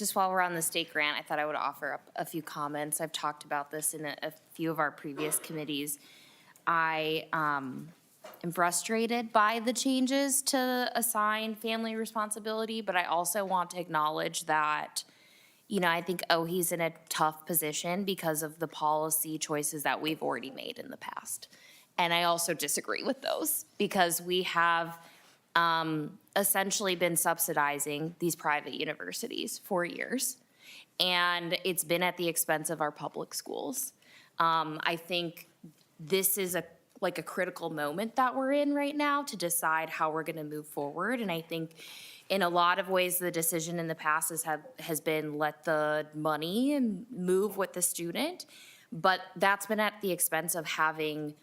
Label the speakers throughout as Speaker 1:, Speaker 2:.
Speaker 1: just while we're on the state grant, I thought I would offer up a few comments. I've talked about this in a few of our previous committees. I am frustrated by the changes to assign family responsibility, but I also want to acknowledge that, you know, I think OHE's in a tough position because of the policy choices that we've already made in the past. And I also disagree with those because we have essentially been subsidizing these private universities for years. And it's been at the expense of our public schools. I think this is a critical moment that we're in right now to decide how we're gonna move forward. And I think in a lot of ways, the decision in the past has been let the money move with the student, but that's been at the expense of having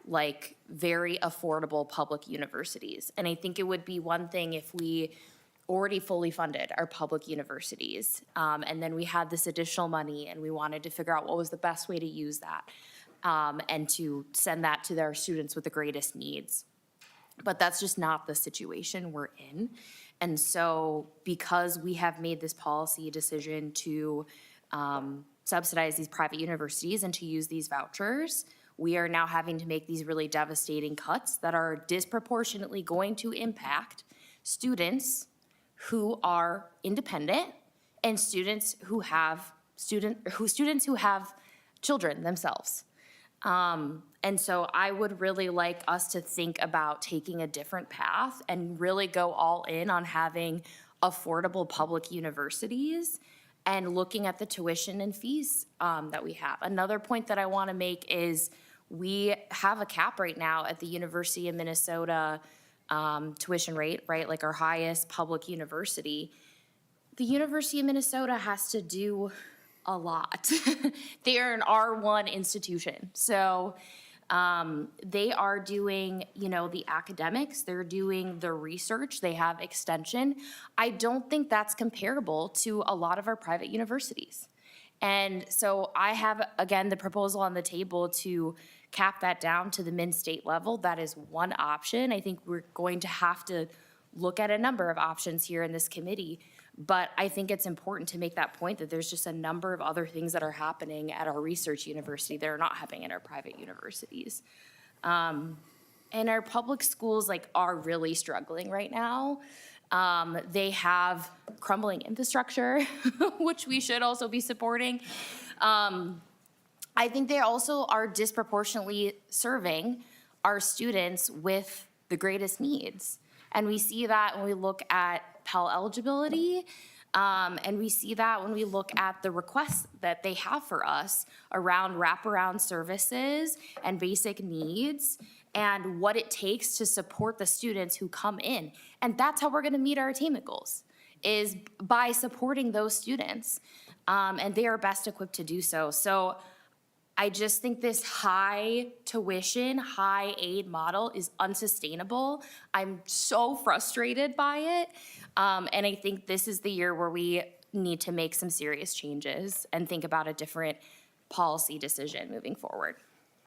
Speaker 1: like very affordable public universities. And I think it would be one thing if we already fully funded our public universities, and then we had this additional money and we wanted to figure out what was the best way to use that, and to send that to their students with the greatest needs. But that's just not the situation we're in. And so because we have made this policy decision to subsidize these private universities and to use these vouchers, we are now having to make these really devastating cuts that are disproportionately going to impact students who are independent and students who have children themselves. And so I would really like us to think about taking a different path and really go all in on having affordable public universities and looking at the tuition and fees that we have. Another point that I want to make is we have a cap right now at the University of Minnesota tuition rate, right? Like our highest public university. The University of Minnesota has to do a lot. They are an R1 institution. So they are doing, you know, the academics, they're doing the research, they have extension. I don't think that's comparable to a lot of our private universities. And so I have, again, the proposal on the table to cap that down to the min-state level. That is one option. I think we're going to have to look at a number of options here in this committee. But I think it's important to make that point that there's just a number of other things that are happening at our research university that are not happening at our private universities. And our public schools are really struggling right now. They have crumbling infrastructure, which we should also be supporting. I think they also are disproportionately serving our students with the greatest needs. And we see that when we look at Pell eligibility, and we see that when we look at the requests that they have for us around wraparound services and basic needs and what it takes to support the students who come in. And that's how we're gonna meet our attainment goals, is by supporting those students. And they are best equipped to do so. So I just think this high tuition, high aid model is unsustainable. I'm so frustrated by it. And I think this is the year where we need to make some serious changes and think about a different policy decision moving forward.